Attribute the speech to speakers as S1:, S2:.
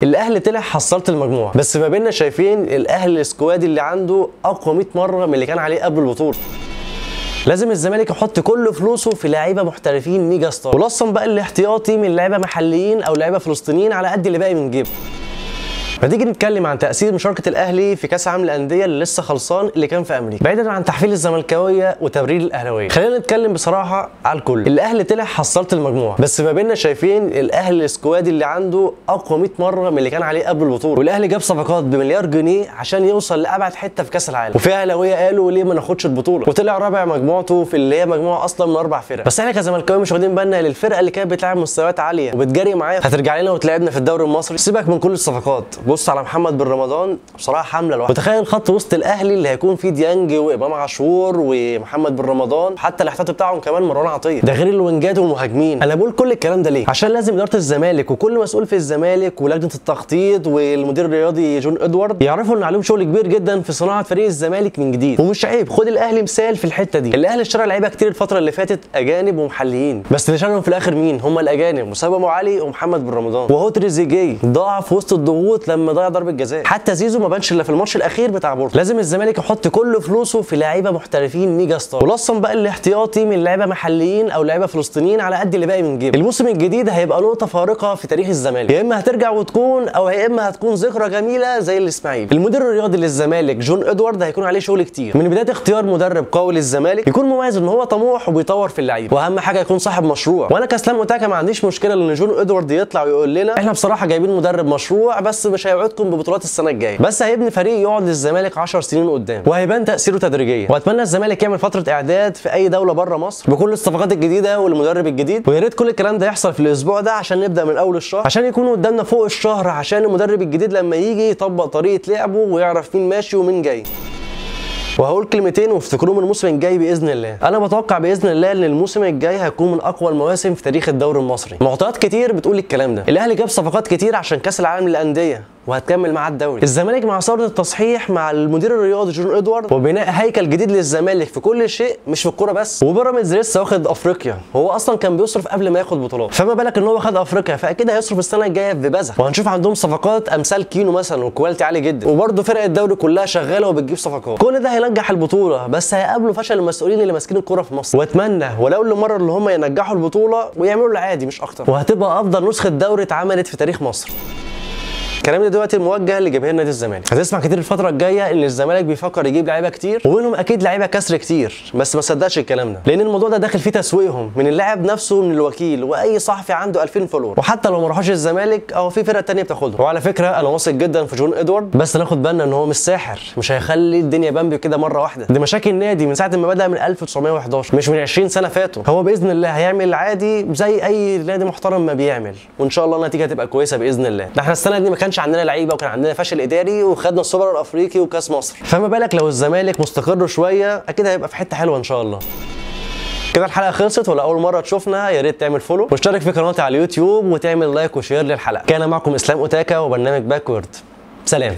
S1: الاهلي طلع حصلت المجموعه، بس ما بيننا شايفين الاهلي السكواد اللي عنده اقوى 100 مره من اللي كان عليه قبل البطوله. لازم الزمالك يحط كل فلوسه في لعيبه محترفين ميجا ستار، ولصم بقى الاحتياطي من لعيبه محليين او لعيبه فلسطينيين على قد اللي باقي من جيبه. فتيجي نتكلم عن تأثير مشاركة الأهلي في كأس العالم للأندية اللي لسه خلصان اللي كان في أمريكا، بعيدا عن تحفيل الزملكاوية وتبرير الأهلاوية. خلينا نتكلم بصراحة على الكل. الأهلي طلع حصلت المجموعة، بس ما بيننا شايفين الأهلي السكواد اللي عنده أقوى 100 مرة من اللي كان عليه قبل البطولة، والأهلي جاب صفقات بمليار جنيه عشان يوصل لأبعد حتة في كأس العالم، وفي أهلاوية قالوا ليه ما ناخدش البطولة، وطلع رابع مجموعته في اللي هي مجموعة أصلا من 4 فرق. بس احنا كزملكاويه مش واخدين بالنا للفرقة اللي كانت بتلعب مستويات عالية وبتجري معايا هترجع لنا وتلعبنا في الدوري المصري. سيبك من كل الصفقات، بص على محمد بن رمضان بصراحه حمله لوحده. وتخيل خط وسط الاهلي اللي هيكون فيه ديانج وامام عاشور ومحمد بن رمضان، حتى الاحتياطي بتاعهم كمان مروان عطيه، ده غير الوينجات والمهاجمين. انا بقول كل الكلام ده ليه؟ عشان لازم اداره الزمالك وكل مسؤول في الزمالك ولجنه التخطيط والمدير الرياضي جون ادوارد يعرفوا ان عليهم شغل كبير جدا في صناعه فريق الزمالك من جديد، ومش عيب. خد الاهلي مثال في الحته دي. الاهلي اشترى لعيبه كتير الفتره اللي فاتت اجانب ومحليين، بس اللي شالهم في الاخر مين؟ هم الاجانب، مصطفى ابو علي ومحمد بن رمضان. وهو تريزيجيه ضاع في وسط الضغوط لما ضيع ضربه جزاء. حتى زيزو ما بانش الا في الماتش الاخير بتاع بورتو. لازم الزمالك يحط كل فلوسه في لعيبه محترفين ميجا ستار، ولصم بقى الاحتياطي من لعيبه محليين او لعيبه فلسطينيين على قد اللي باقي من جيبه. الموسم الجديد هيبقى نقطه فارقه في تاريخ الزمالك، يا اما هترجع وتكون او يا اما هتكون ذكرى جميله زي الاسماعيلي. المدير الرياضي للزمالك جون ادوارد هيكون عليه شغل كتير من بدايه اختيار مدرب قوي للزمالك يكون مميز ان هو طموح وبيطور في اللعيبه، واهم حاجه يكون صاحب مشروع. وانا كاسلام اوتاكا ما عنديش مشكله ان جون ادوارد يطلع ويقول لنا احنا بصراحه جايبين مدرب مشروع بس مش هيوعدكم ببطولات السنه الجايه، بس هيبني فريق يقعد للزمالك 10 سنين قدام، وهيبان تاثيره تدريجيا. واتمنى الزمالك يعمل فتره اعداد في اي دوله بره مصر بكل الصفقات الجديده والمدرب الجديد، ويا ريت كل الكلام ده يحصل في الاسبوع ده عشان نبدا من اول الشهر، عشان يكون قدامنا فوق الشهر عشان المدرب الجديد لما يجي يطبق طريقه لعبه ويعرف مين ماشي ومين جاي. وهقول كلمتين وافتكروهم الموسم الجاي باذن الله. انا بتوقع باذن الله ان الموسم الجاي هيكون من اقوى المواسم في تاريخ الدوري المصري. معطيات كتير بتقول الكلام ده. الاهلي جاب صفقات كتير عشان كاس العالم للانديه وهتكمل مع الدوري. الزمالك مع ثوره التصحيح مع المدير الرياضي جون ادوارد وبناء هيكل جديد للزمالك في كل شيء مش في الكوره بس. وبيراميدز لسه واخد افريقيا، هو اصلا كان بيصرف قبل ما ياخد بطولات، فما بالك ان هو خد افريقيا، فاكيد هيصرف السنه الجايه في ببذخ. وهنشوف عندهم صفقات امثال كينو مثلا وكواليتي عالي جدا، وبرده فرق الدوري كلها شغاله وبتجيب صفقات. كل ده هينجح البطوله، بس هيقابلوا فشل المسؤولين اللي ماسكين الكوره في مصر. واتمنى ولو لمره اللي هم ينجحوا البطوله ويعملوا العادي مش اكتر، وهتبقى افضل نسخه دوري اتعملت في تاريخ مصر. الكلام ده دلوقتي موجه لجماهير نادي الزمالك. هتسمع كتير الفتره الجايه ان الزمالك بيفكر يجيب لعيبه كتير، ومنهم اكيد لعيبه كسر كتير، بس ما صدقش الكلام ده، لان الموضوع ده داخل فيه تسويقهم من اللاعب نفسه ومن الوكيل واي صحفي عنده 2000 فولور، وحتى لو ما راحوش الزمالك او في فرق ثانيه بتاخدهم. وعلى فكره انا واثق جدا في جون ادوارد، بس ناخد بالنا ان هو مش ساحر، مش هيخلي الدنيا بامبي كده مره واحده. دي مشاكل النادي من ساعه ما بدا من 1911، مش من 20 سنه فاتوا. هو باذن الله هيعمل عادي زي اي نادي محترم ما بيعمل، وان شاء الله النتيجه هتبقى كويسه باذن الله. ده احنا السنه دي ما كانش عندنا لعيبه وكان عندنا فشل اداري وخدنا السوبر الافريقي وكاس مصر، فما بالك لو الزمالك مستقر شويه اكيد هيبقى في حته حلوه ان شاء الله. كده الحلقه خلصت، ولا اول مره تشوفنا يا ريت تعمل فولو واشترك في قناتي على اليوتيوب وتعمل لايك وشير للحلقه. كان معكم اسلام اوتاكا وبرنامج باكورد. سلام.